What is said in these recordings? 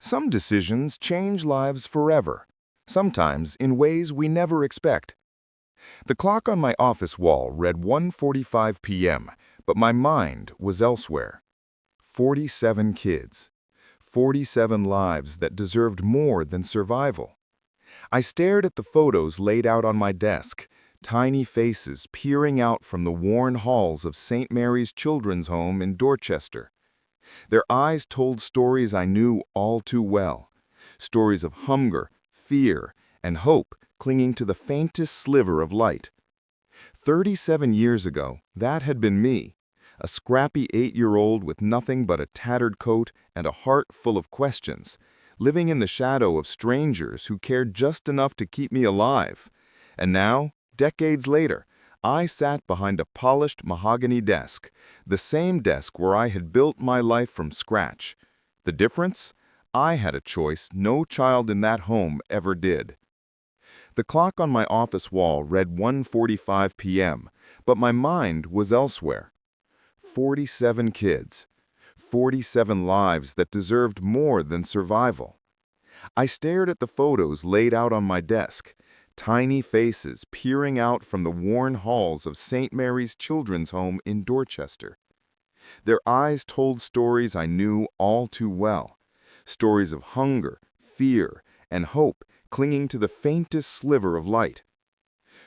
Some decisions change lives forever, sometimes in ways we never expect. The clock on my office wall read 1:45 p.m., but my mind was elsewhere. 47 kids. 47 lives that deserved more than survival. I stared at the photos laid out on my desk, tiny faces peering out from the worn halls of St. Mary's Children's Home in Dorchester. Their eyes told stories I knew all too well, stories of hunger, fear, and hope clinging to the faintest sliver of light. 37 years ago, that had been me, a scrappy 8-year-old with nothing but a tattered coat and a heart full of questions, living in the shadow of strangers who cared just enough to keep me alive. And now, decades later, I sat behind a polished mahogany desk, the same desk where I had built my life from scratch. The difference? I had a choice no child in that home ever did. The clock on my office wall read 1:45 p.m., but my mind was elsewhere. 47 kids. 47 lives that deserved more than survival. I stared at the photos laid out on my desk, tiny faces peering out from the worn halls of St. Mary's Children's Home in Dorchester. Their eyes told stories I knew all too well, stories of hunger, fear, and hope clinging to the faintest sliver of light.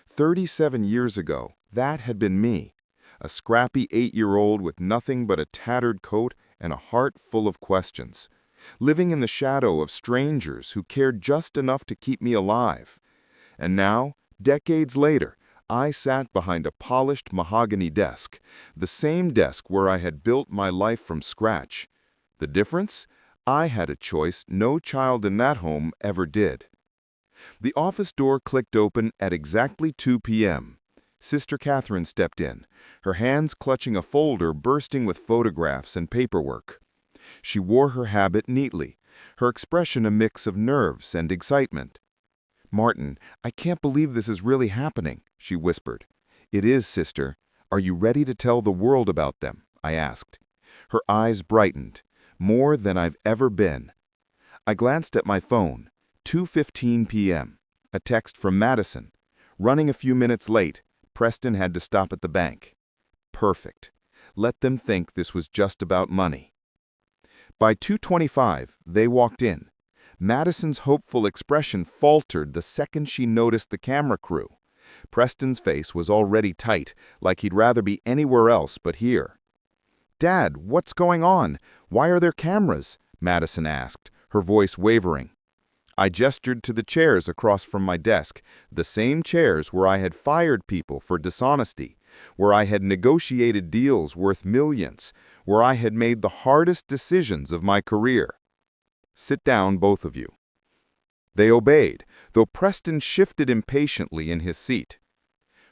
37 years ago, that had been me, a scrappy 8-year-old with nothing but a tattered coat and a heart full of questions, living in the shadow of strangers who cared just enough to keep me alive. And now, decades later, I sat behind a polished mahogany desk, the same desk where I had built my life from scratch. The difference? I had a choice no child in that home ever did. The office door clicked open at exactly 2 p.m. Sister Catherine stepped in, her hands clutching a folder bursting with photographs and paperwork. She wore her habit neatly, her expression a mix of nerves and excitement. "Martin, I can't believe this is really happening," she whispered. "It is, sister. Are you ready to tell the world about them?" I asked. Her eyes brightened, more than I've ever been. I glanced at my phone, 2:15 p.m., a text from Madison. Running a few minutes late, Preston had to stop at the bank. Perfect. Let them think this was just about money. By 2:25, they walked in. Madison's hopeful expression faltered the second she noticed the camera crew. Preston's face was already tight, like he'd rather be anywhere else but here. "Dad, what's going on? Why are there cameras?" Madison asked, her voice wavering. I gestured to the chairs across from my desk, the same chairs where I had fired people for dishonesty, where I had negotiated deals worth millions, where I had made the hardest decisions of my career. "Sit down, both of you." They obeyed, though Preston shifted impatiently in his seat.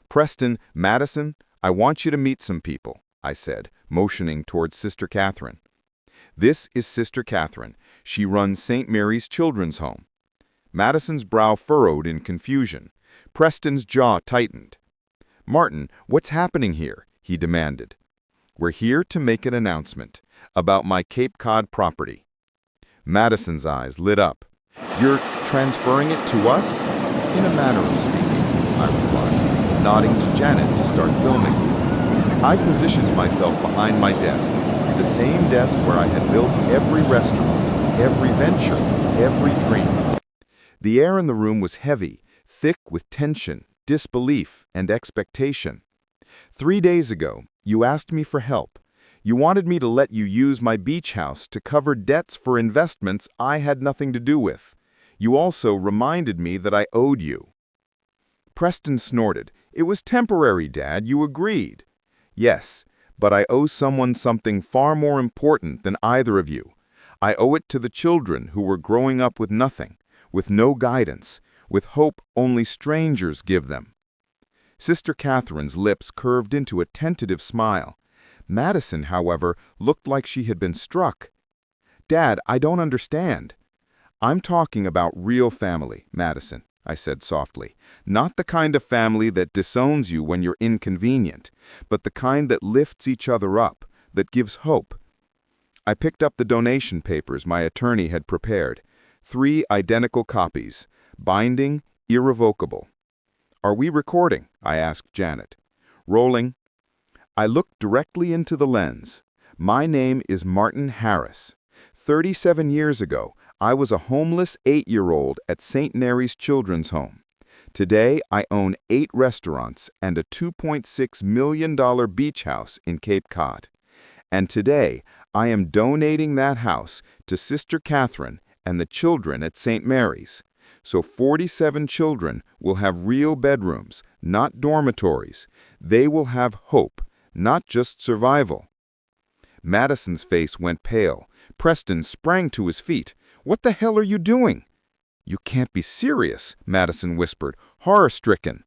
"Preston, Madison, I want you to meet some people," I said, motioning towards Sister Catherine. "This is Sister Catherine. She runs St. Mary's Children's Home." Madison's brow furrowed in confusion. Preston's jaw tightened. "Martin, what's happening here?" he demanded. "We're here to make an announcement about my Cape Cod property." Madison's eyes lit up. "You're transferring it to us?" "In a manner of speaking," I replied, nodding to Janet to start filming. I positioned myself behind my desk, the same desk where I had built every restaurant, every venture, every dream. The air in the room was heavy, thick with tension, disbelief, and expectation. 3 days ago, you asked me for help. You wanted me to let you use my beach house to cover debts for investments I had nothing to do with. You also reminded me that I owed you. Preston snorted. "It was temporary, Dad. You agreed." "Yes, but I owe someone something far more important than either of you. I owe it to the children who were growing up with nothing, with no guidance, with hope only strangers give them." Sister Catherine's lips curved into a tentative smile. Madison, however, looked like she had been struck. "Dad, I don't understand." "I'm talking about real family, Madison," I said softly. "Not the kind of family that disowns you when you're inconvenient, but the kind that lifts each other up, that gives hope." I picked up the donation papers my attorney had prepared. 3 identical copies. Binding, irrevocable. "Are we recording?" I asked Janet. "Rolling." I looked directly into the lens. My name is Martin Harris. 37 years ago, I was a homeless 8-year-old at St. Mary's Children's Home. Today, I own 8 restaurants and a $2.6 million beach house in Cape Cod. And today, I am donating that house to Sister Catherine and the children at St. Mary's. So 47 children will have real bedrooms, not dormitories. They will have hope, not just survival. Madison's face went pale. Preston sprang to his feet. "What the hell are you doing?" "You can't be serious," Madison whispered, horror-stricken.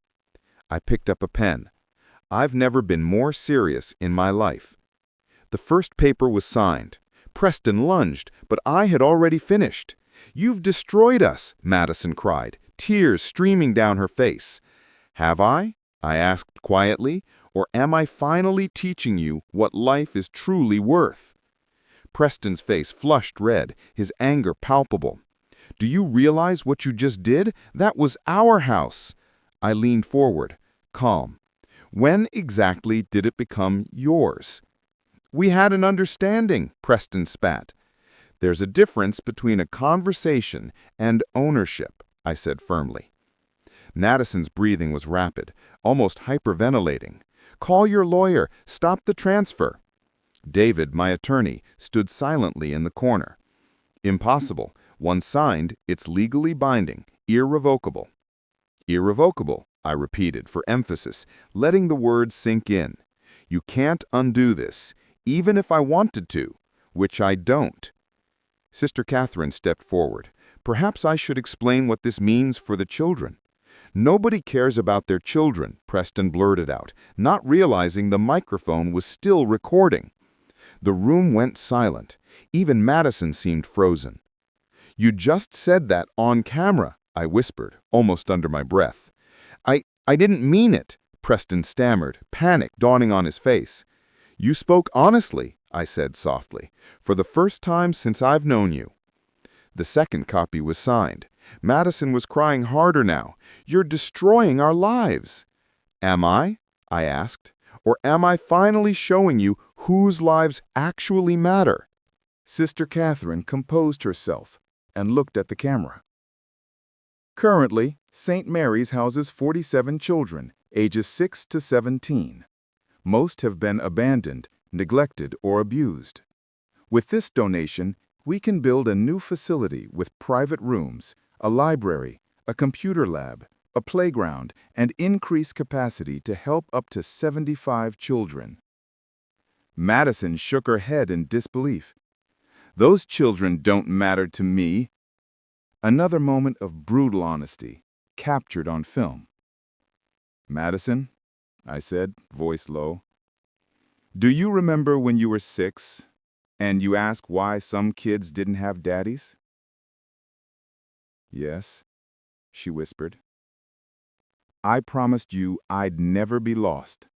I picked up a pen. I've never been more serious in my life. The first paper was signed. Preston lunged, but I had already finished. "You've destroyed us," Madison cried, tears streaming down her face. "Have I?" I asked quietly, "or am I finally teaching you what life is truly worth?" Preston's face flushed red, his anger palpable. "Do you realize what you just did? That was our house." I leaned forward, calm. "When exactly did it become yours?" "We had an understanding," Preston spat. "There's a difference between a conversation and ownership," I said firmly. Madison's breathing was rapid, almost hyperventilating. "Call your lawyer. Stop the transfer." David, my attorney, stood silently in the corner. "Impossible. Once signed, it's legally binding, irrevocable." "Irrevocable," I repeated for emphasis, letting the words sink in. "You can't undo this, even if I wanted to, which I don't." Sister Catherine stepped forward. "Perhaps I should explain what this means for the children." "Nobody cares about their children," Preston blurted out, not realizing the microphone was still recording. The room went silent. Even Madison seemed frozen. "You just said that on camera," I whispered, almost under my breath. I didn't mean it," Preston stammered, panic dawning on his face. "You spoke honestly," I said softly, "for the first time since I've known you." The second copy was signed. Madison was crying harder now. "You're destroying our lives." "Am I?" I asked. "Or am I finally showing you whose lives actually matter?" Sister Catherine composed herself and looked at the camera. "Currently, St. Mary's houses 47 children, ages 6 to 17. Most have been abandoned, neglected, or abused. With this donation, we can build a new facility with private rooms, a library, a computer lab, a playground, and increased capacity to help up to 75 children." Madison shook her head in disbelief. "Those children don't matter to me." Another moment of brutal honesty, captured on film. "Madison," I said, voice low, "do you remember when you were 6 and you asked why some kids didn't have daddies?" "Yes," she whispered. "I promised you I'd never be lost.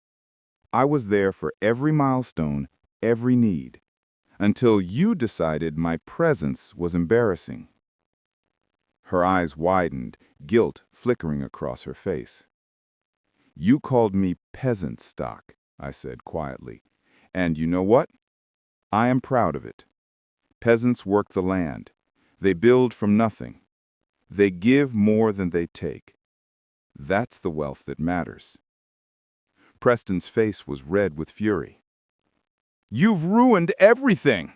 I was there for every milestone, every need, until you decided my presence was embarrassing." Her eyes widened, guilt flickering across her face. "You called me peasant stock," I said quietly. "And you know what? I am proud of it. Peasants work the land. They build from nothing. They give more than they take. That's the wealth that matters." Preston's face was red with fury. "You've ruined everything!"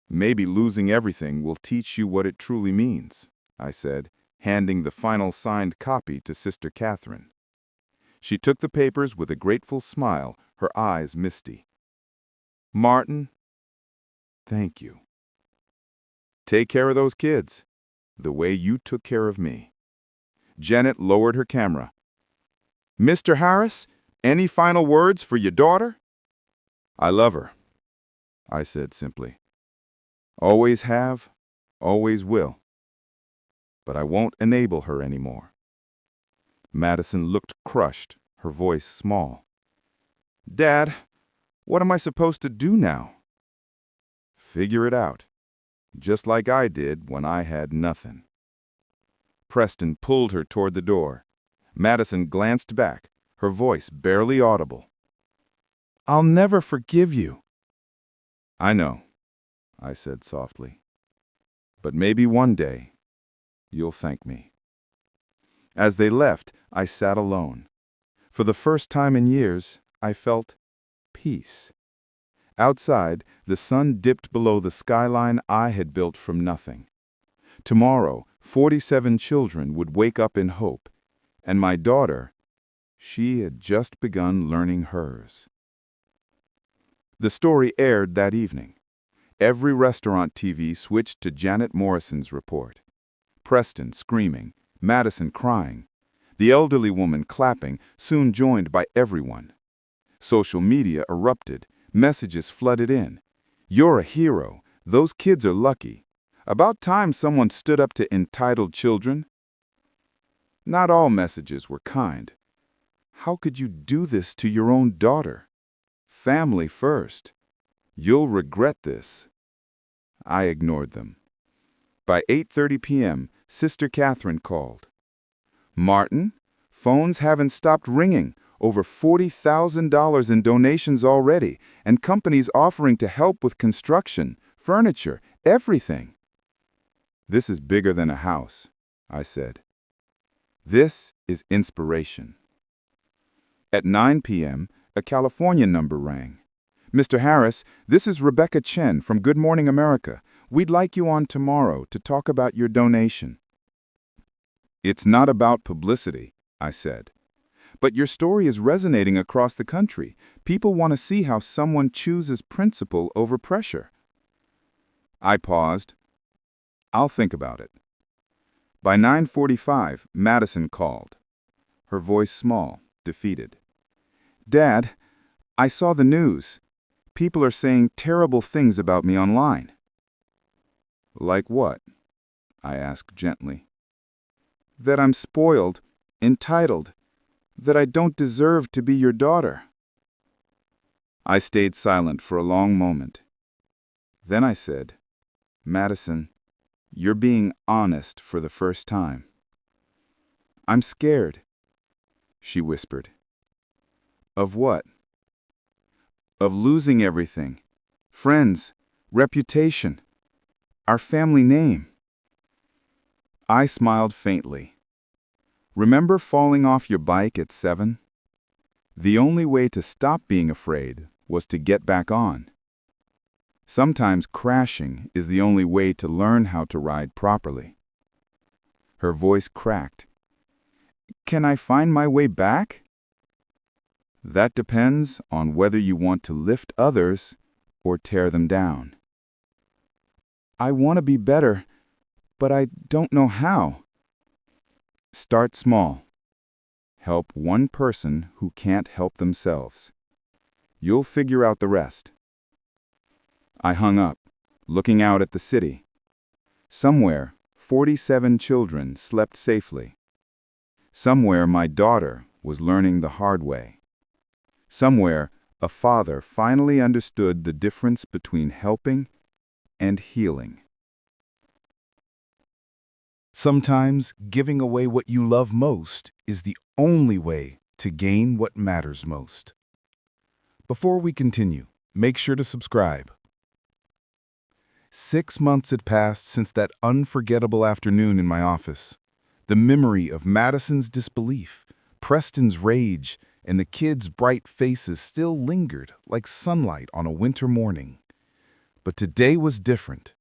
"Maybe losing everything will teach you what it truly means," I said, handing the final signed copy to Sister Catherine. She took the papers with a grateful smile, her eyes misty. "Martin, thank you. Take care of those kids, the way you took care of me." Janet lowered her camera. "Mr. Harris, any final words for your daughter?" "I love her," I said simply. "Always have, always will. But I won't enable her anymore." Madison looked crushed, her voice small. "Dad, what am I supposed to do now?" Figure it out. Just like I did when I had nothing. Preston pulled her toward the door. Madison glanced back, her voice barely audible. "I'll never forgive you." "I know," I said softly. "But maybe one day you'll thank me." As they left, I sat alone. For the first time in years, I felt peace. Outside, the sun dipped below the skyline I had built from nothing. Tomorrow, 47 children would wake up in hope, and my daughter, she had just begun learning hers. The story aired that evening. Every restaurant TV switched to Janet Morrison's report. Preston screaming, Madison crying, the elderly woman clapping, soon joined by everyone. Social media erupted, messages flooded in. "You're a hero. Those kids are lucky. About time someone stood up to entitled children." Not all messages were kind. "How could you do this to your own daughter? Family first. You'll regret this." I ignored them. By 8:30 p.m., Sister Catherine called. "Martin, phones haven't stopped ringing. Over $40,000 in donations already, and companies offering to help with construction, furniture, everything." "This is bigger than a house," I said. "This is inspiration." At 9 p.m., a California number rang. "Mr. Harris, this is Rebecca Chen from Good Morning America. We'd like you on tomorrow to talk about your donation." "It's not about publicity," I said. "But your story is resonating across the country. People want to see how someone chooses principle over pressure." I paused. "I'll think about it." By 9:45, Madison called. Her voice small, defeated. "Dad, I saw the news. People are saying terrible things about me online." "Like what?" I asked gently. "That I'm spoiled, entitled, that I don't deserve to be your daughter." I stayed silent for a long moment. Then I said, "Madison, you're being honest for the first time." "I'm scared," she whispered. "Of what?" "Of losing everything. Friends, reputation, our family name." I smiled faintly. "Remember falling off your bike at 7? The only way to stop being afraid was to get back on. Sometimes crashing is the only way to learn how to ride properly." Her voice cracked. "Can I find my way back?" "That depends on whether you want to lift others or tear them down." "I want to be better, but I don't know how." "Start small. Help one person who can't help themselves. You'll figure out the rest." I hung up, looking out at the city. Somewhere, 47 children slept safely. Somewhere, my daughter was learning the hard way. Somewhere, a father finally understood the difference between helping and healing. Sometimes giving away what you love most is the only way to gain what matters most. Before we continue, make sure to subscribe. 6 months had passed since that unforgettable afternoon in my office. The memory of Madison's disbelief, Preston's rage, and the kids' bright faces still lingered like sunlight on a winter morning. But today was different.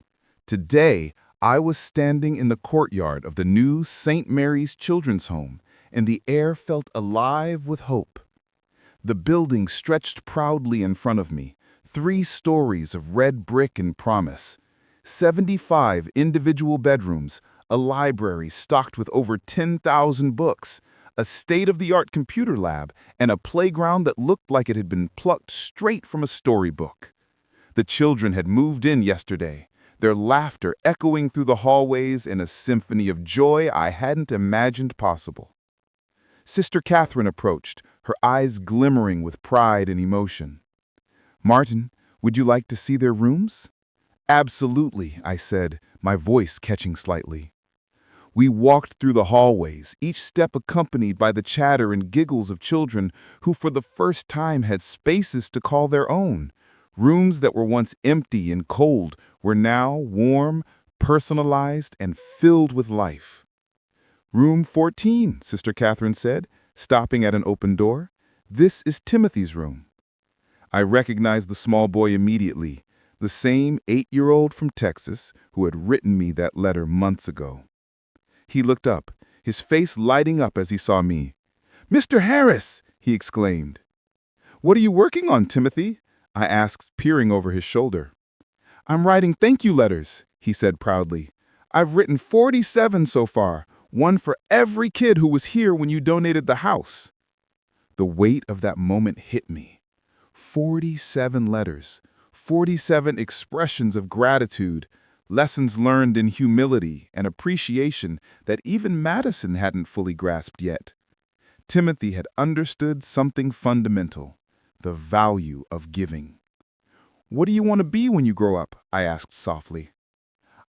Today, I was standing in the courtyard of the new St. Mary's Children's Home, and the air felt alive with hope. The building stretched proudly in front of me, 3 stories of red brick and promise, 75 individual bedrooms, a library stocked with over 10,000 books, a state-of-the-art computer lab, and a playground that looked like it had been plucked straight from a storybook. The children had moved in yesterday, their laughter echoing through the hallways in a symphony of joy I hadn't imagined possible. Sister Catherine approached, her eyes glimmering with pride and emotion. "Martin, would you like to see their rooms?" Absolutely, I said, my voice catching slightly. We walked through the hallways, each step accompanied by the chatter and giggles of children who for the first time had spaces to call their own. Rooms that were once empty and cold were now warm, personalized, and filled with life. "Room 14, Sister Catherine said, stopping at an open door. "This is Timothy's room." I recognized the small boy immediately, the same 8-year-old from Texas who had written me that letter months ago. He looked up, his face lighting up as he saw me. "Mr. Harris!" he exclaimed. "What are you working on, Timothy?" I asked, peering over his shoulder. "I'm writing thank you letters," he said proudly. "I've written 47 so far, one for every kid who was here when you donated the house." The weight of that moment hit me. 47 letters, 47 expressions of gratitude, lessons learned in humility and appreciation that even Madison hadn't fully grasped yet. Timothy had understood something fundamental, the value of giving. "What do you want to be when you grow up?" I asked softly.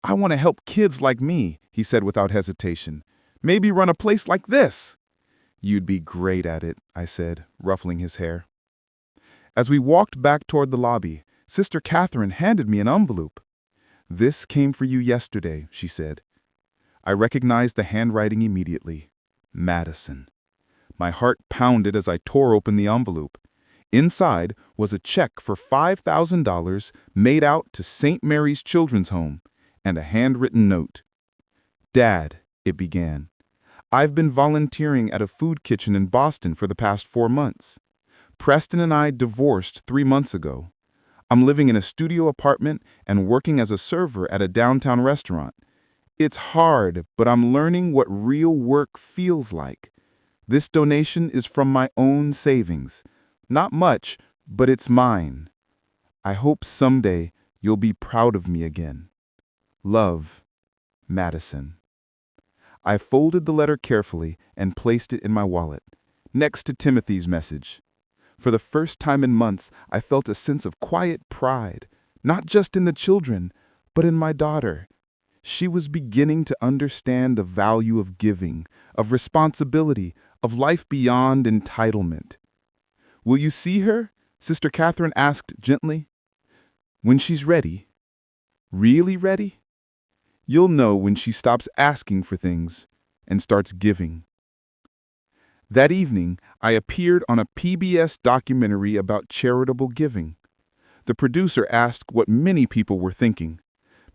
"I want to help kids like me," he said without hesitation. "Maybe run a place like this." "You'd be great at it," I said, ruffling his hair. As we walked back toward the lobby, Sister Catherine handed me an envelope. "This came for you yesterday," she said. I recognized the handwriting immediately. Madison. My heart pounded as I tore open the envelope. Inside was a check for $5,000 made out to St. Mary's Children's Home and a handwritten note. "Dad," it began, "I've been volunteering at a food kitchen in Boston for the past 4 months. Preston and I divorced 3 months ago. I'm living in a studio apartment and working as a server at a downtown restaurant. It's hard, but I'm learning what real work feels like. This donation is from my own savings. Not much, but it's mine. I hope someday you'll be proud of me again. Love, Madison." I folded the letter carefully and placed it in my wallet, next to Timothy's message. For the first time in months, I felt a sense of quiet pride, not just in the children, but in my daughter. She was beginning to understand the value of giving, of responsibility, of life beyond entitlement. "Will you see her?" Sister Catherine asked gently. "When she's ready." "Really ready?" "You'll know when she stops asking for things and starts giving." That evening, I appeared on a PBS documentary about charitable giving. The producer asked what many people were thinking.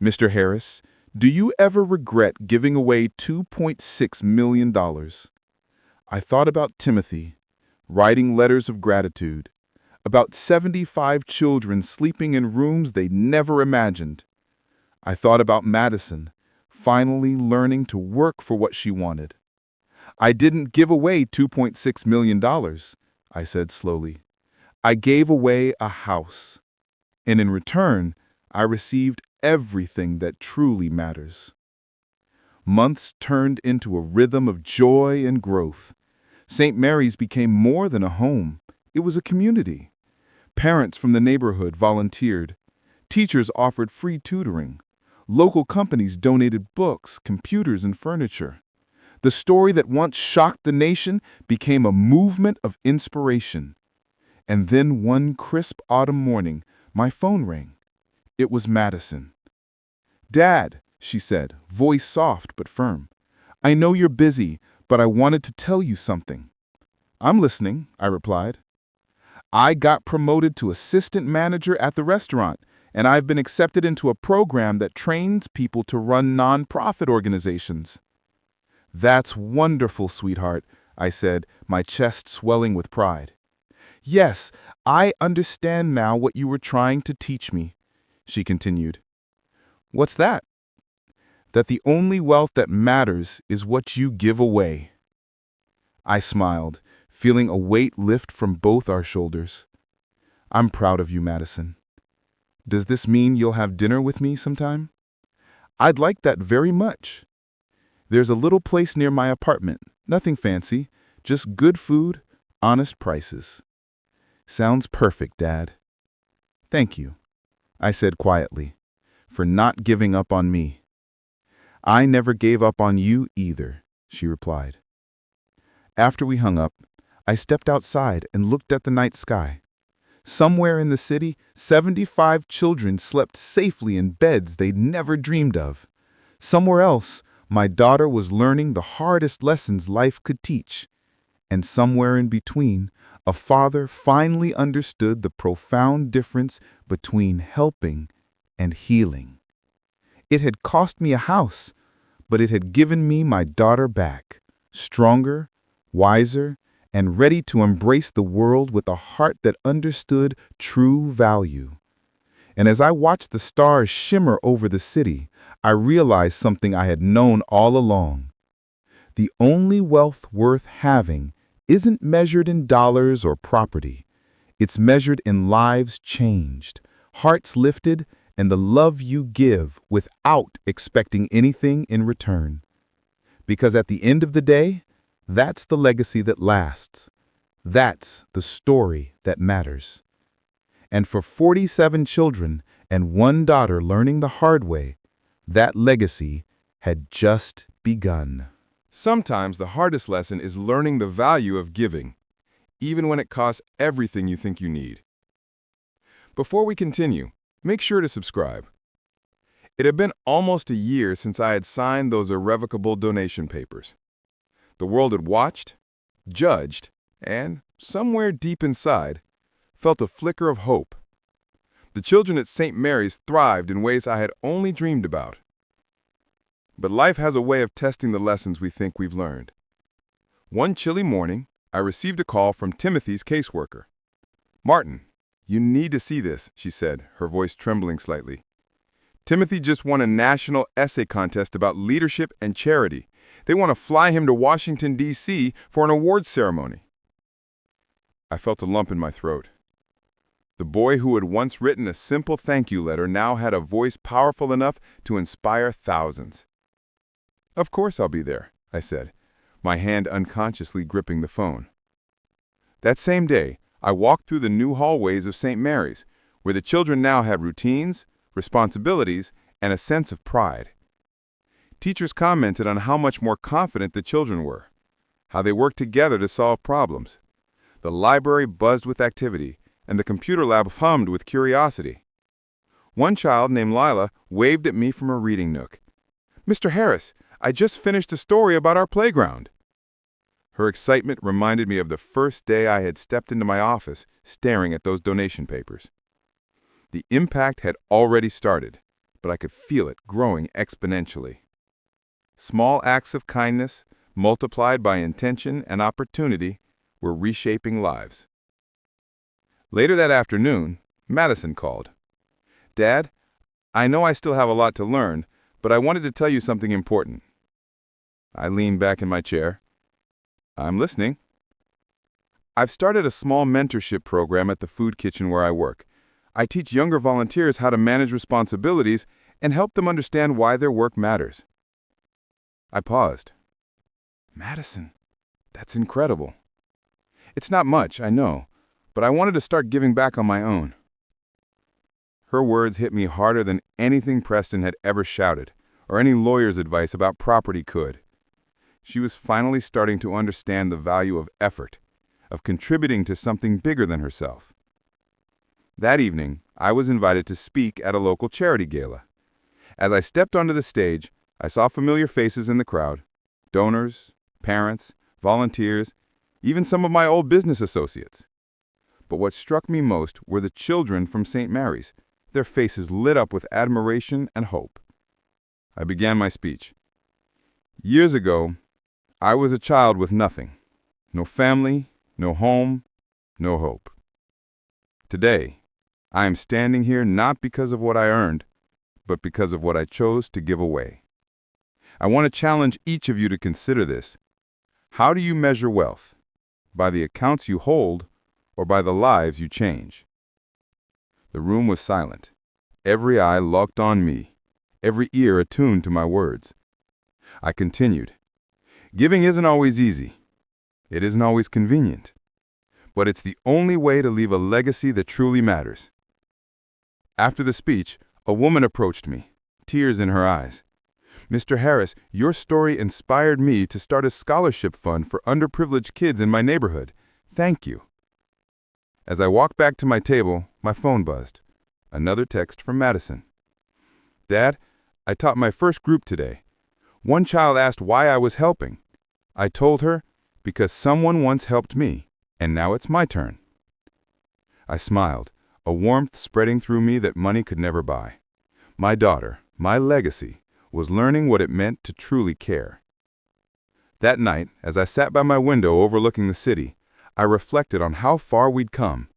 "Mr. Harris, do you ever regret giving away $2.6 million? I thought about Timothy, writing letters of gratitude, about 75 children sleeping in rooms they never imagined. I thought about Madison, finally learning to work for what she wanted. I didn't give away $2.6 million, I said slowly. I gave away a house. And in return, I received everything that truly matters." Months turned into a rhythm of joy and growth. St. Mary's became more than a home. It was a community. Parents from the neighborhood volunteered. Teachers offered free tutoring. Local companies donated books, computers, and furniture. The story that once shocked the nation became a movement of inspiration. And then one crisp autumn morning, my phone rang. It was Madison. "Dad," she said, voice soft but firm. "I know you're busy, but I wanted to tell you something." "I'm listening," I replied. "I got promoted to assistant manager at the restaurant, and I've been accepted into a program that trains people to run nonprofit organizations." "That's wonderful, sweetheart," I said, my chest swelling with pride. "Yes, I understand now what you were trying to teach me," she continued. "What's that?" "That the only wealth that matters is what you give away." I smiled, feeling a weight lift from both our shoulders. "I'm proud of you, Madison. Does this mean you'll have dinner with me sometime?" "I'd like that very much. There's a little place near my apartment, nothing fancy, just good food, honest prices." "Sounds perfect, Dad." "Thank you," I said quietly. for not giving up on me." "I never gave up on you either," she replied. After we hung up, I stepped outside and looked at the night sky. Somewhere in the city, 75 children slept safely in beds they'd never dreamed of. Somewhere else, my daughter was learning the hardest lessons life could teach. And somewhere in between, a father finally understood the profound difference between helping and healing. It had cost me a house, but it had given me my daughter back, stronger, wiser, and ready to embrace the world with a heart that understood true value. And as I watched the stars shimmer over the city, I realized something I had known all along. The only wealth worth having isn't measured in dollars or property. It's measured in lives changed, hearts lifted, and the love you give without expecting anything in return. Because at the end of the day, that's the legacy that lasts. That's the story that matters. And for 47 children and one daughter learning the hard way, that legacy had just begun. Sometimes the hardest lesson is learning the value of giving, even when it costs everything you think you need. Before we continue, make sure to subscribe. It had been almost a year since I had signed those irrevocable donation papers. The world had watched, judged, and, somewhere deep inside, felt a flicker of hope. The children at St. Mary's thrived in ways I had only dreamed about. But life has a way of testing the lessons we think we've learned. One chilly morning, I received a call from Timothy's caseworker. "Martin, you need to see this," she said, her voice trembling slightly. "Timothy just won a national essay contest about leadership and charity. They want to fly him to Washington, D.C. for an awards ceremony." I felt a lump in my throat. The boy who had once written a simple thank you letter now had a voice powerful enough to inspire thousands. "Of course I'll be there," I said, my hand unconsciously gripping the phone. That same day, I walked through the new hallways of St. Mary's, where the children now had routines, responsibilities, and a sense of pride. Teachers commented on how much more confident the children were, how they worked together to solve problems. The library buzzed with activity, and the computer lab hummed with curiosity. One child named Lila waved at me from her reading nook. "Mr. Harris, I just finished a story about our playground." Her excitement reminded me of the first day I had stepped into my office staring at those donation papers. The impact had already started, but I could feel it growing exponentially. Small acts of kindness, multiplied by intention and opportunity, were reshaping lives. Later that afternoon, Madison called. "Dad, I know I still have a lot to learn, but I wanted to tell you something important." I leaned back in my chair. "I'm listening." "I've started a small mentorship program at the food kitchen where I work. I teach younger volunteers how to manage responsibilities and help them understand why their work matters." I paused. "Madison, that's incredible." "It's not much, I know, but I wanted to start giving back on my own." Her words hit me harder than anything Preston had ever shouted, or any lawyer's advice about property could. She was finally starting to understand the value of effort, of contributing to something bigger than herself. That evening, I was invited to speak at a local charity gala. As I stepped onto the stage, I saw familiar faces in the crowd: donors, parents, volunteers, even some of my old business associates. But what struck me most were the children from St. Mary's, their faces lit up with admiration and hope. I began my speech. "Years ago, I was a child with nothing. No family, no home, no hope. Today, I am standing here not because of what I earned, but because of what I chose to give away. I want to challenge each of you to consider this. How do you measure wealth? By the accounts you hold, or by the lives you change?" The room was silent. Every eye locked on me, every ear attuned to my words. I continued. "Giving isn't always easy. It isn't always convenient. But it's the only way to leave a legacy that truly matters." After the speech, A woman approached me, tears in her eyes. "Mr. Harris, your story inspired me to start a scholarship fund for underprivileged kids in my neighborhood. Thank you." As I walked back to my table, my phone buzzed. Another text from Madison. "Dad, I taught my first group today. One child asked why I was helping. I told her, because someone once helped me, and now it's my turn." I smiled, a warmth spreading through me that money could never buy. My daughter, my legacy, was learning what it meant to truly care. That night, as I sat by my window overlooking the city, I reflected on how far we'd come.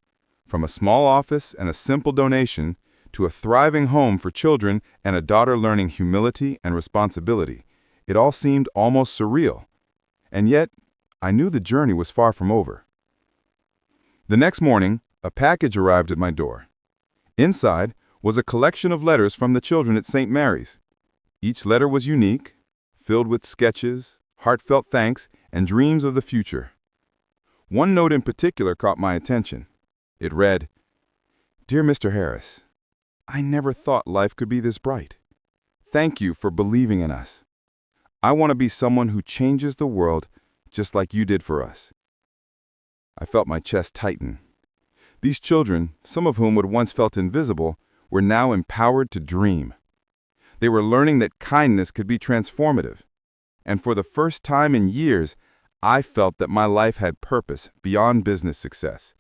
From a small office and a simple donation to a thriving home for children and a daughter learning humility and responsibility. It all seemed almost surreal. And yet, I knew the journey was far from over. The next morning, a package arrived at my door. Inside was a collection of letters from the children at St. Mary's. Each letter was unique, filled with sketches, heartfelt thanks, and dreams of the future. One note in particular caught my attention. It read, "Dear Mr. Harris, I never thought life could be this bright. Thank you for believing in us. I want to be someone who changes the world just like you did for us." I felt my chest tighten. These children, some of whom had once felt invisible, were now empowered to dream. They were learning that kindness could be transformative. And for the first time in years, I felt that my life had purpose beyond business success.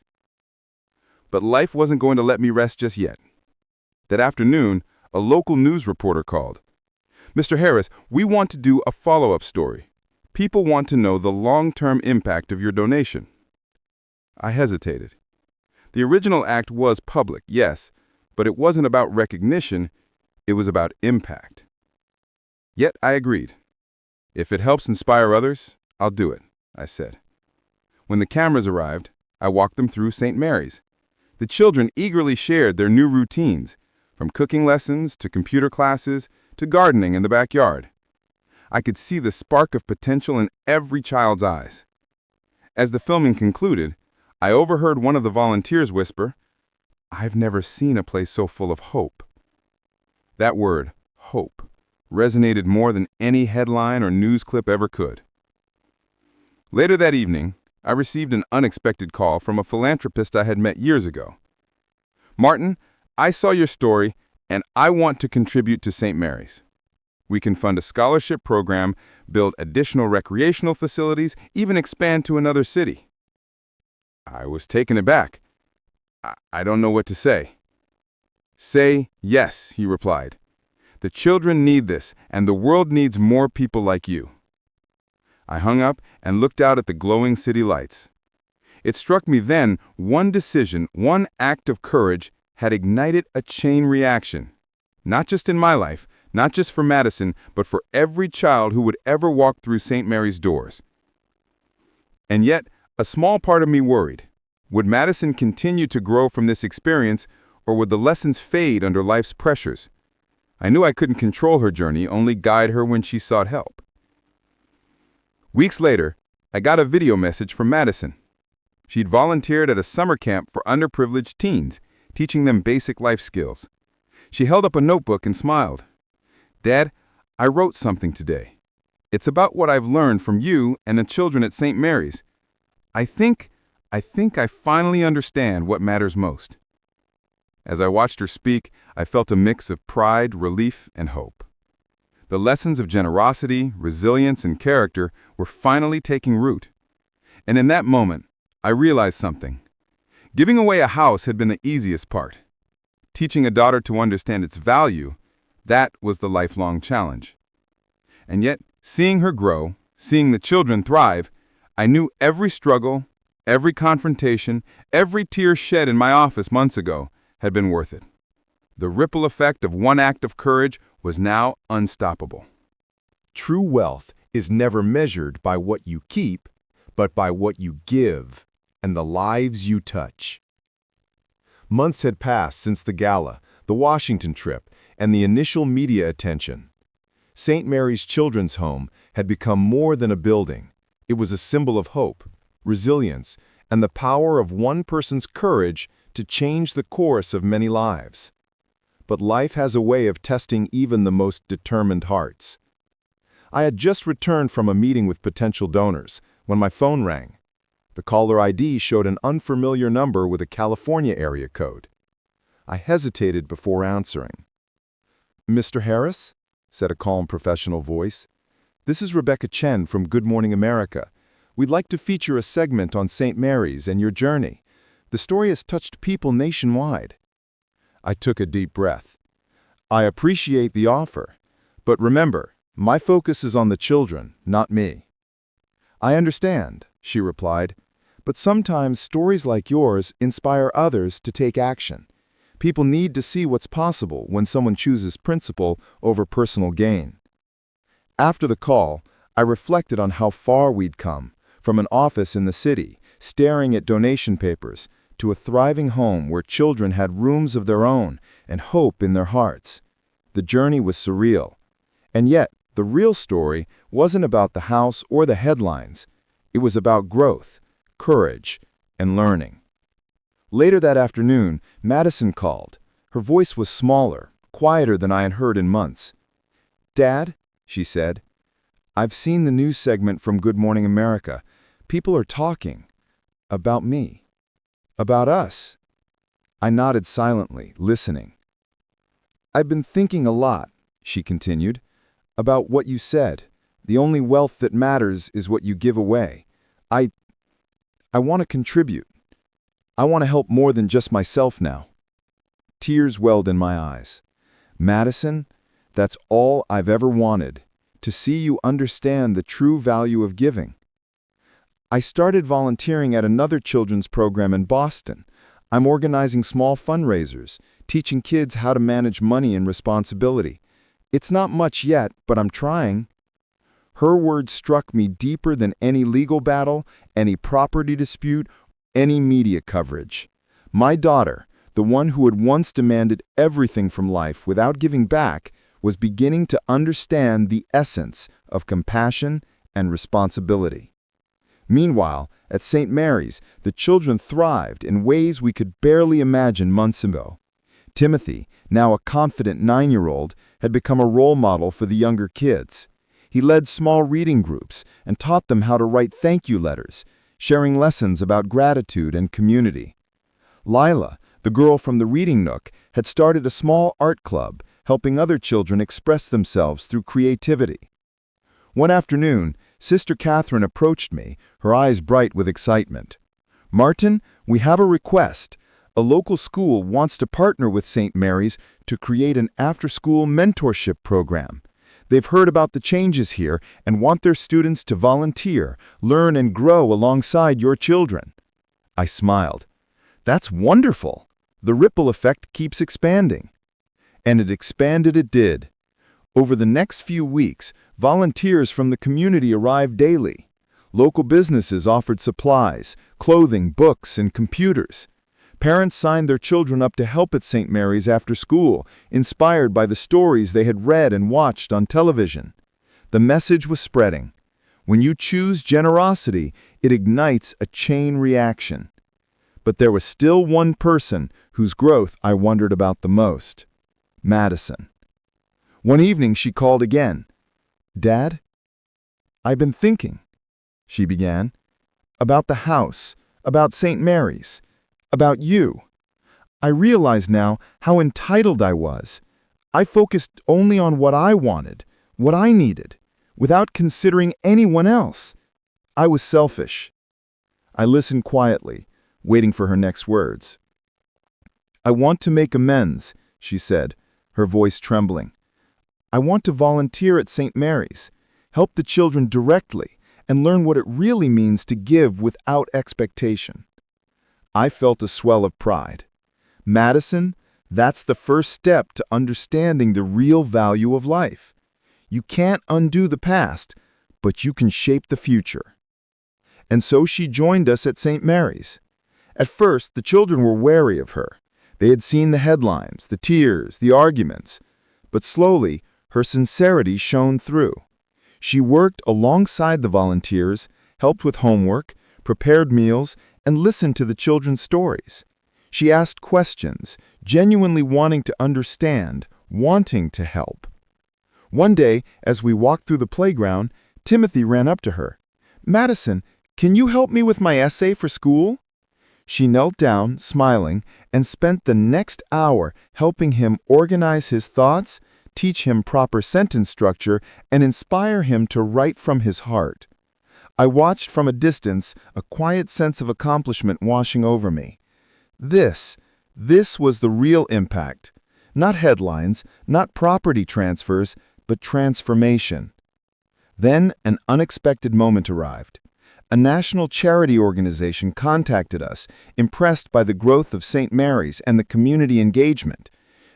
But life wasn't going to let me rest just yet. That afternoon, a local news reporter called. "Mr. Harris, we want to do a follow-up story. People want to know the long-term impact of your donation." I hesitated. The original act was public, yes, but it wasn't about recognition, it was about impact. Yet I agreed. "If it helps inspire others, I'll do it," I said. When the cameras arrived, I walked them through St. Mary's. The children eagerly shared their new routines, from cooking lessons to computer classes to gardening in the backyard. I could see the spark of potential in every child's eyes. As the filming concluded, I overheard one of the volunteers whisper, "I've never seen a place so full of hope." That word, hope, resonated more than any headline or news clip ever could. Later that evening, I received an unexpected call from a philanthropist I had met years ago. "Martin, I saw your story, and I want to contribute to St. Mary's. We can fund a scholarship program, build additional recreational facilities, even expand to another city." I was taken aback. I don't know what to say. "Say yes," he replied. "The children need this, and the world needs more people like you." I hung up and looked out at the glowing city lights. It struck me then, one decision, one act of courage, had ignited a chain reaction. Not just in my life, not just for Madison, but for every child who would ever walk through St. Mary's doors. And yet, a small part of me worried. Would Madison continue to grow from this experience, or would the lessons fade under life's pressures? I knew I couldn't control her journey, only guide her when she sought help. Weeks later, I got a video message from Madison. She'd volunteered at a summer camp for underprivileged teens, teaching them basic life skills. She held up a notebook and smiled. "Dad, I wrote something today. It's about what I've learned from you and the children at St. Mary's. I think I finally understand what matters most." As I watched her speak, I felt a mix of pride, relief, and hope. The lessons of generosity, resilience, and character were finally taking root. And in that moment, I realized something. Giving away a house had been the easiest part. Teaching a daughter to understand its value, that was the lifelong challenge. And yet, seeing her grow, seeing the children thrive, I knew every struggle, every confrontation, every tear shed in my office months ago had been worth it. The ripple effect of one act of courage was now unstoppable. True wealth is never measured by what you keep, but by what you give and the lives you touch. Months had passed since the gala, the Washington trip, and the initial media attention. St. Mary's Children's Home had become more than a building. It was a symbol of hope, resilience, and the power of one person's courage to change the course of many lives. but life has a way of testing even the most determined hearts. I had just returned from a meeting with potential donors when my phone rang. The caller ID showed an unfamiliar number with a California area code. I hesitated before answering. "Mr. Harris?" said a calm professional voice. "This is Rebecca Chen from Good Morning America. We'd like to feature a segment on St. Mary's and your journey. The story has touched people nationwide." I took a deep breath. "I appreciate the offer, but remember, my focus is on the children, not me." "I understand," she replied, "but sometimes stories like yours inspire others to take action. People need to see what's possible when someone chooses principle over personal gain." After the call, I reflected on how far we'd come, from an office in the city, staring at donation papers, to a thriving home where children had rooms of their own and hope in their hearts. The journey was surreal. And yet, the real story wasn't about the house or the headlines. It was about growth, courage, and learning. Later that afternoon, Madison called. Her voice was smaller, quieter than I had heard in months. "Dad," she said, "I've seen the news segment from Good Morning America. People are talking. About me. About us." I nodded silently, listening. "I've been thinking a lot," she continued, "about what you said. The only wealth that matters is what you give away. I want to contribute. I want to help more than just myself now." Tears welled in my eyes. "Madison, that's all I've ever wanted, to see you understand the true value of giving." I started volunteering at another children's program in Boston. I'm organizing small fundraisers, teaching kids how to manage money and responsibility. It's not much yet, but I'm trying. Her words struck me deeper than any legal battle, any property dispute, any media coverage. My daughter, the one who had once demanded everything from life without giving back, was beginning to understand the essence of compassion and responsibility. Meanwhile, at St. Mary's, the children thrived in ways we could barely imagine months ago. Timothy, now a confident 9-year-old, had become a role model for the younger kids. He led small reading groups and taught them how to write thank-you letters, sharing lessons about gratitude and community. Lila, the girl from the Reading Nook, had started a small art club, helping other children express themselves through creativity. One afternoon, Sister Catherine approached me, her eyes bright with excitement. "Martin, we have a request. A local school wants to partner with St. Mary's to create an after-school mentorship program. They've heard about the changes here and want their students to volunteer, learn, and grow alongside your children." I smiled. "That's wonderful. The ripple effect keeps expanding." And it did. Over the next few weeks, volunteers from the community arrived daily. Local businesses offered supplies, clothing, books, and computers. Parents signed their children up to help at St. Mary's after school, inspired by the stories they had read and watched on television. The message was spreading. When you choose generosity, it ignites a chain reaction. But there was still one person whose growth I wondered about the most: Madison. One evening she called again. "Dad, I've been thinking," she began, "about the house, about St. Mary's, about you. I realize now how entitled I was. I focused only on what I wanted, what I needed, without considering anyone else. I was selfish." I listened quietly, waiting for her next words. "I want to make amends," she said, her voice trembling. "I want to volunteer at St. Mary's, help the children directly, and learn what it really means to give without expectation." I felt a swell of pride. "Madison, that's the first step to understanding the real value of life. You can't undo the past, but you can shape the future." And so she joined us at St. Mary's. At first, the children were wary of her. They had seen the headlines, the tears, the arguments. But slowly, her sincerity shone through. She worked alongside the volunteers, helped with homework, prepared meals, and listened to the children's stories. She asked questions, genuinely wanting to understand, wanting to help. One day, as we walked through the playground, Timothy ran up to her. "Madison, can you help me with my essay for school?" She knelt down, smiling, and spent the next hour helping him organize his thoughts, teach him proper sentence structure, and inspire him to write from his heart. I watched from a distance, a quiet sense of accomplishment washing over me. This was the real impact. Not headlines, not property transfers, but transformation. Then an unexpected moment arrived. A national charity organization contacted us, impressed by the growth of St. Mary's and the community engagement.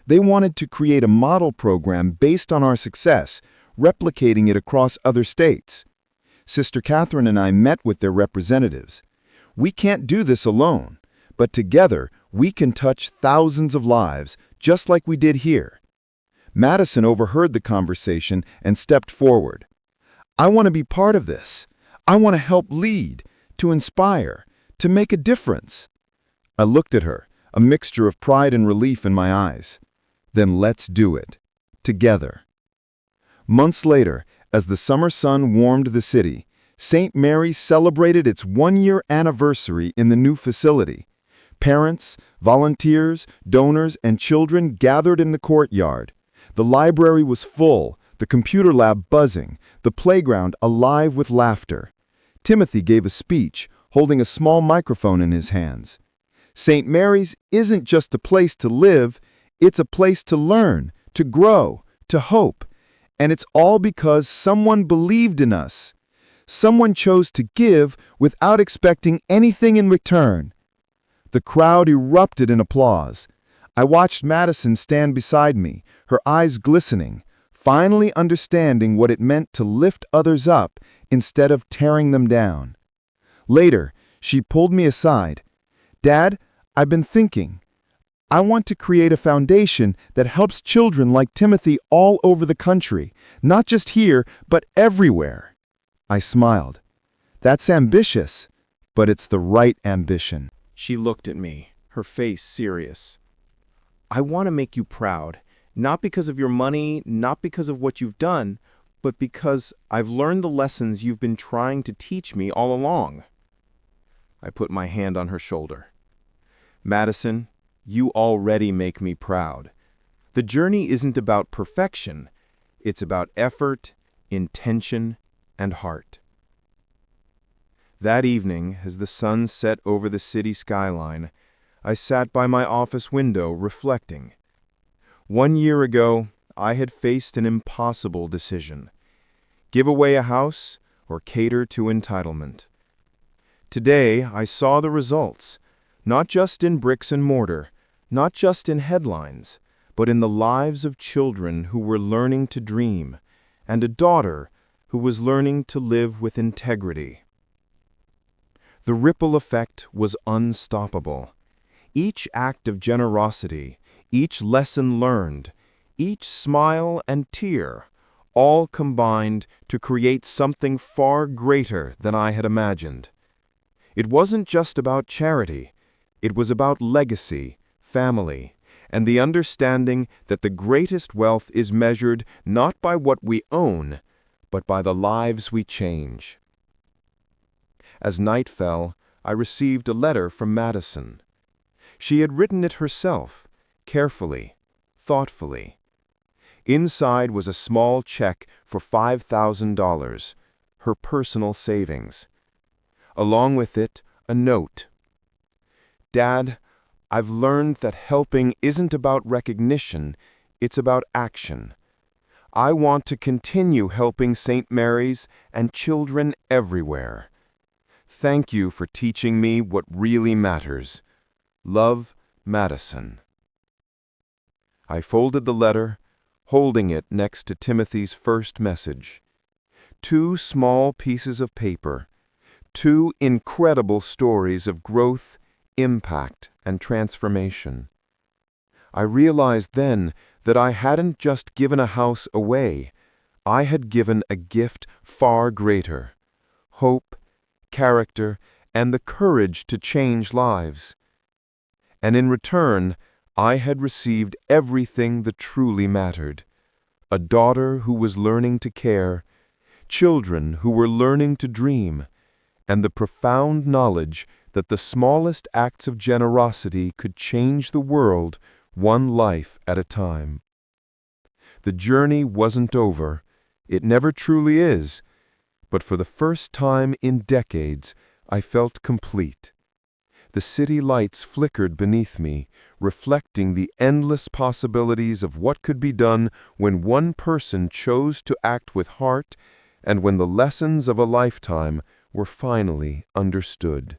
They wanted to create a model program based on our success, replicating it across other states. Sister Catherine and I met with their representatives. We can't do this alone, but together we can touch thousands of lives, just like we did here. Madison overheard the conversation and stepped forward. "I want to be part of this. I want to help lead, to inspire, to make a difference." I looked at her, a mixture of pride and relief in my eyes. "Then let's do it. Together." Months later, as the summer sun warmed the city, St. Mary's celebrated its one-year anniversary in the new facility. Parents, volunteers, donors, and children gathered in the courtyard. The library was full, the computer lab buzzing, the playground alive with laughter. Timothy gave a speech, holding a small microphone in his hands. St. Mary's isn't just a place to live, it's a place to learn, to grow, to hope. And it's all because someone believed in us. Someone chose to give without expecting anything in return. The crowd erupted in applause. I watched Madison stand beside me, her eyes glistening, finally understanding what it meant to lift others up instead of tearing them down. Later, she pulled me aside. "Dad, I've been thinking. I want to create a foundation that helps children like Timothy all over the country, not just here, but everywhere." I smiled. "That's ambitious, but it's the right ambition." She looked at me, her face serious. "I want to make you proud, not because of your money, not because of what you've done, but because I've learned the lessons you've been trying to teach me all along." I put my hand on her shoulder. "Madison, you already make me proud. The journey isn't about perfection. It's about effort, intention, and heart." That evening, as the sun set over the city skyline, I sat by my office window reflecting. 1 year ago, I had faced an impossible decision: give away a house or cater to entitlement. Today, I saw the results, not just in bricks and mortar, not just in headlines, but in the lives of children who were learning to dream, and a daughter who was learning to live with integrity. The ripple effect was unstoppable. Each act of generosity, each lesson learned, each smile and tear, all combined to create something far greater than I had imagined. It wasn't just about charity. It was about legacy, family, and the understanding that the greatest wealth is measured not by what we own, but by the lives we change. As night fell, I received a letter from Madison. She had written it herself, carefully, thoughtfully. Inside was a small check for $5,000, her personal savings. Along with it, a note. "Dad, I've learned that helping isn't about recognition, it's about action. I want to continue helping St. Mary's and children everywhere. Thank you for teaching me what really matters. Love, Madison." I folded the letter, holding it next to Timothy's first message. 2 small pieces of paper, 2 incredible stories of growth, impact, and transformation. I realized then that I hadn't just given a house away, I had given a gift far greater: hope, character, and the courage to change lives. and in return, I had received everything that truly mattered. A daughter who was learning to care, children who were learning to dream, and the profound knowledge that the smallest acts of generosity could change the world one life at a time. The journey wasn't over. It never truly is. But for the first time in decades, I felt complete. The city lights flickered beneath me, reflecting the endless possibilities of what could be done when one person chose to act with heart and when the lessons of a lifetime were finally understood.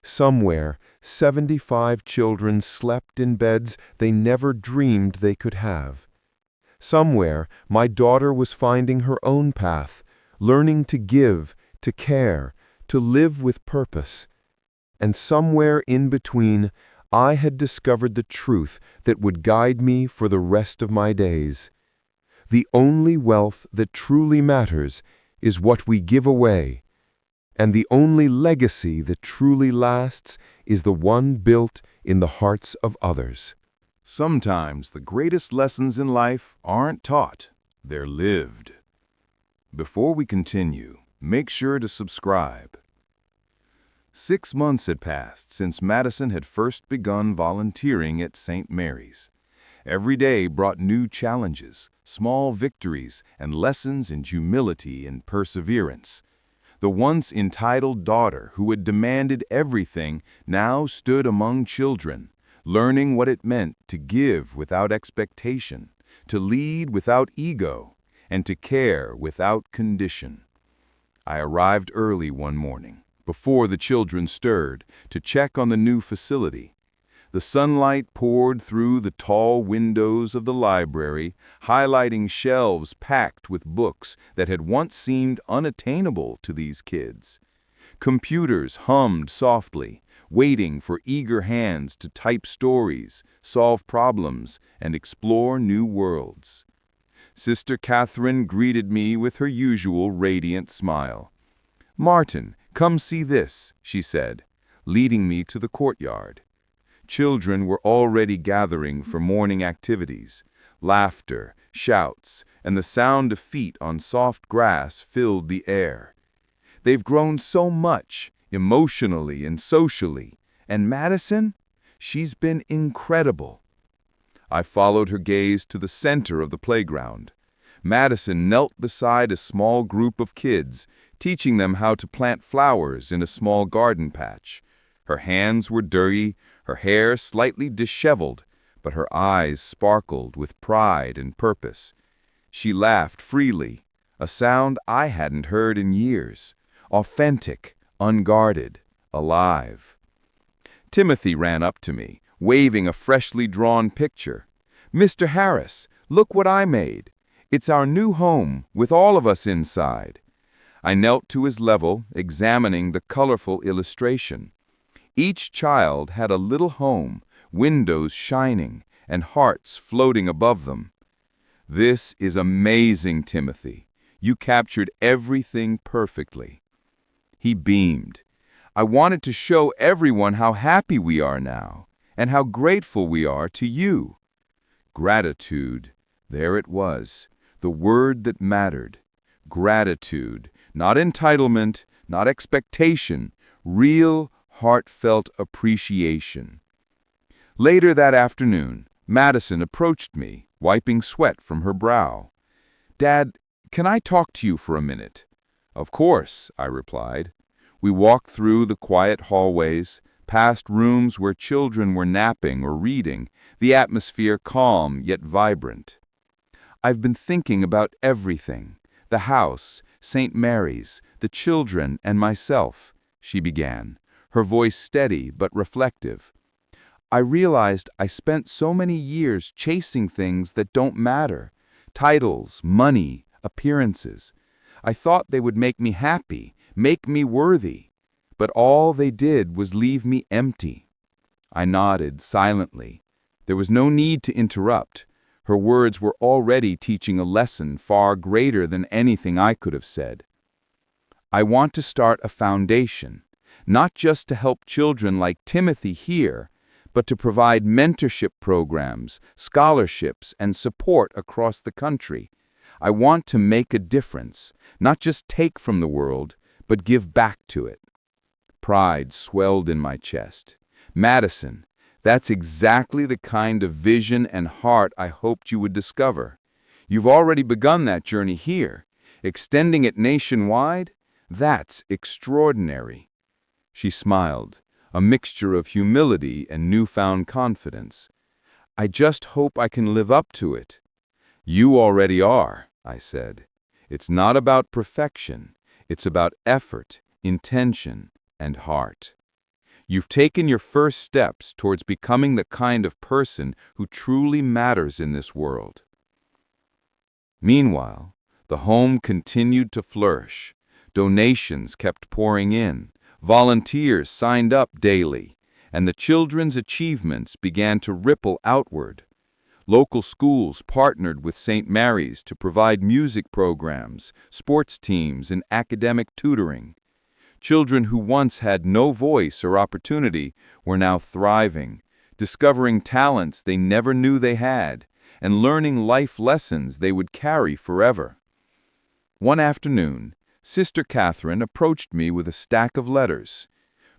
Somewhere, 75 children slept in beds they never dreamed they could have. Somewhere, my daughter was finding her own path, learning to give, to care, to live with purpose. And somewhere in between, I had discovered the truth that would guide me for the rest of my days. The only wealth that truly matters is what we give away, and the only legacy that truly lasts is the one built in the hearts of others. Sometimes the greatest lessons in life aren't taught, they're lived. Before we continue, make sure to subscribe. 6 months had passed since Madison had first begun volunteering at St. Mary's. Every day brought new challenges, small victories, and lessons in humility and perseverance. The once entitled daughter who had demanded everything now stood among children, learning what it meant to give without expectation, to lead without ego, and to care without condition. I arrived early one morning, before the children stirred, to check on the new facility. The sunlight poured through the tall windows of the library, highlighting shelves packed with books that had once seemed unattainable to these kids. Computers hummed softly, waiting for eager hands to type stories, solve problems, and explore new worlds. Sister Catherine greeted me with her usual radiant smile. "Martin, come see this," she said, leading me to the courtyard. Children were already gathering for morning activities. Laughter, shouts, and the sound of feet on soft grass filled the air. They've grown so much, emotionally and socially. And Madison? She's been incredible. I followed her gaze to the center of the playground. Madison knelt beside a small group of kids, teaching them how to plant flowers in a small garden patch. Her hands were dirty, her hair slightly disheveled, but her eyes sparkled with pride and purpose. She laughed freely, a sound I hadn't heard in years, authentic, unguarded, alive. Timothy ran up to me, waving a freshly drawn picture. "Mr. Harris, look what I made. It's our new home, with all of us inside." I knelt to his level, examining the colorful illustration. Each child had a little home, windows shining, and hearts floating above them. "This is amazing, Timothy. You captured everything perfectly." He beamed. "I wanted to show everyone how happy we are now, and how grateful we are to you." Gratitude, there it was, the word that mattered. Gratitude, not entitlement, not expectation, real, heartfelt appreciation. Later that afternoon, Madison approached me, wiping sweat from her brow. "Dad, can I talk to you for a minute?" "Of course," I replied. We walked through the quiet hallways, past rooms where children were napping or reading, the atmosphere calm yet vibrant. "I've been thinking about everything, the house, St. Mary's, the children, and myself," she began, her voice steady but reflective. "I realized I spent so many years chasing things that don't matter, titles, money, appearances. I thought they would make me happy, make me worthy, but all they did was leave me empty." I nodded silently. There was no need to interrupt. Her words were already teaching a lesson far greater than anything I could have said. "I want to start a foundation, not just to help children like Timothy here, but to provide mentorship programs, scholarships, and support across the country. I want to make a difference, not just take from the world, but give back to it. Pride swelled in my chest. Madison, that's exactly the kind of vision and heart I hoped you would discover. You've already begun that journey here. Extending it nationwide? That's extraordinary. She smiled, a mixture of humility and newfound confidence. I just hope I can live up to it. You already are, I said. It's not about perfection. It's about effort, intention, and heart. You've taken your first steps towards becoming the kind of person who truly matters in this world. Meanwhile, the home continued to flourish. Donations kept pouring in, volunteers signed up daily, and the children's achievements began to ripple outward. Local schools partnered with St. Mary's to provide music programs, sports teams, and academic tutoring. Children who once had no voice or opportunity were now thriving, discovering talents they never knew they had, and learning life lessons they would carry forever. One afternoon, Sister Catherine approached me with a stack of letters.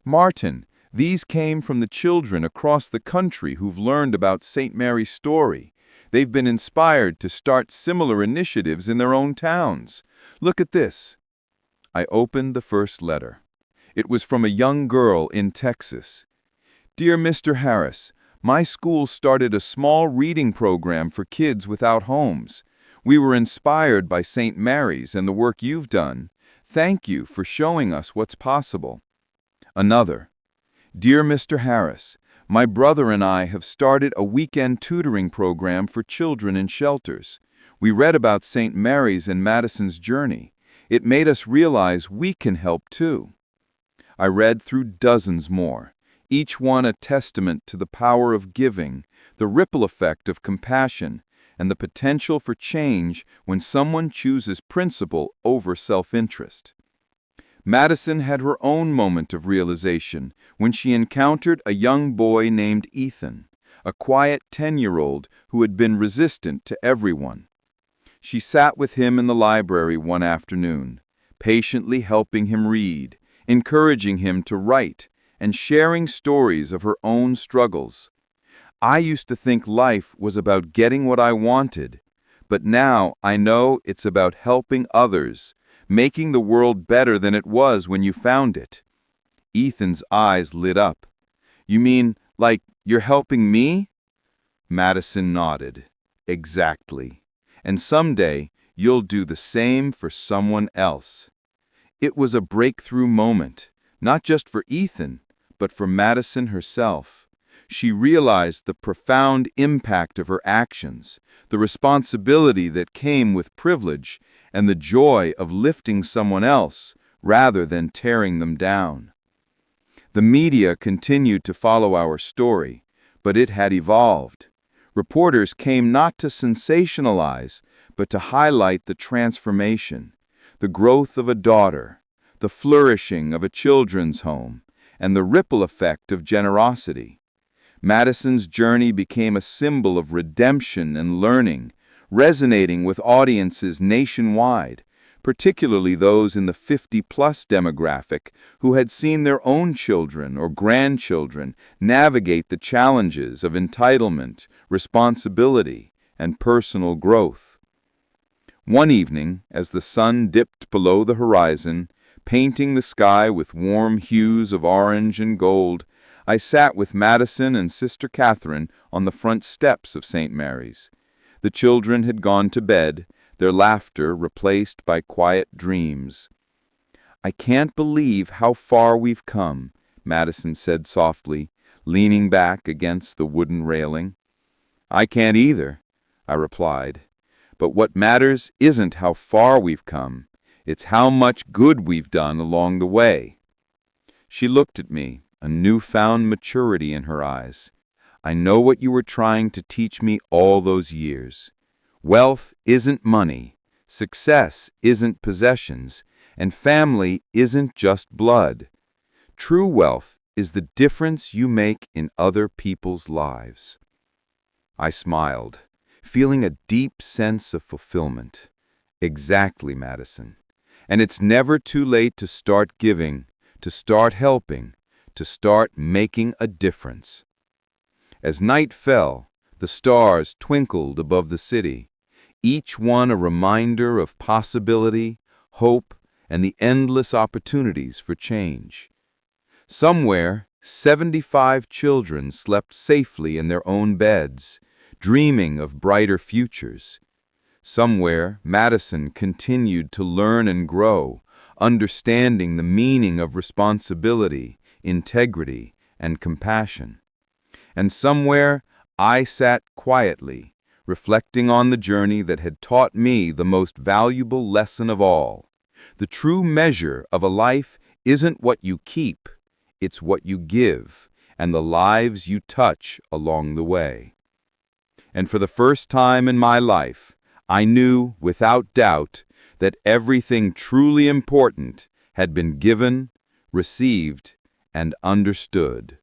"Martin, these came from the children across the country who've learned about St. Mary's story. They've been inspired to start similar initiatives in their own towns. Look at this." I opened the first letter. It was from a young girl in Texas. "Dear Mr. Harris, my school started a small reading program for kids without homes. We were inspired by St. Mary's and the work you've done. Thank you for showing us what's possible." Another. "Dear Mr. Harris, my brother and I have started a weekend tutoring program for children in shelters. We read about St. Mary's and Madison's journey. It made us realize we can help too." I read through dozens more, each one a testament to the power of giving, the ripple effect of compassion, and the potential for change when someone chooses principle over self-interest. Madison had her own moment of realization when she encountered a young boy named Ethan, a quiet 10-year-old who had been resistant to everyone. She sat with him in the library one afternoon, patiently helping him read, encouraging him to write, and sharing stories of her own struggles. I used to think life was about getting what I wanted, but now I know it's about helping others, making the world better than it was when you found it. Ethan's eyes lit up. "You mean, like, you're helping me?" Madison nodded. "Exactly. And someday, you'll do the same for someone else." It was a breakthrough moment, not just for Ethan, but for Madison herself. She realized the profound impact of her actions, the responsibility that came with privilege, and the joy of lifting someone else rather than tearing them down. The media continued to follow our story, but it had evolved. Reporters came not to sensationalize, but to highlight the transformation, the growth of a daughter, the flourishing of a children's home, and the ripple effect of generosity. Madison's journey became a symbol of redemption and learning, resonating with audiences nationwide, particularly those in the 50-plus demographic who had seen their own children or grandchildren navigate the challenges of entitlement, responsibility, and personal growth. One evening, as the sun dipped below the horizon, painting the sky with warm hues of orange and gold, I sat with Madison and Sister Catherine on the front steps of St. Mary's. The children had gone to bed, their laughter replaced by quiet dreams. "I can't believe how far we've come," Madison said softly, leaning back against the wooden railing. "I can't either," I replied. "But what matters isn't how far we've come, it's how much good we've done along the way." She looked at me, a newfound maturity in her eyes. "I know what you were trying to teach me all those years. Wealth isn't money, success isn't possessions, and family isn't just blood. True wealth is the difference you make in other people's lives." I smiled, feeling a deep sense of fulfillment. Exactly, Madison. And it's never too late to start giving, to start helping, to start making a difference. As night fell, the stars twinkled above the city, each one a reminder of possibility, hope, and the endless opportunities for change. Somewhere, 75 children slept safely in their own beds, dreaming of brighter futures. Somewhere, Madison continued to learn and grow, understanding the meaning of responsibility, integrity, and compassion. And somewhere, I sat quietly, reflecting on the journey that had taught me the most valuable lesson of all. The true measure of a life isn't what you keep, it's what you give, and the lives you touch along the way. And for the first time in my life, I knew, without doubt, that everything truly important had been given, received, and understood.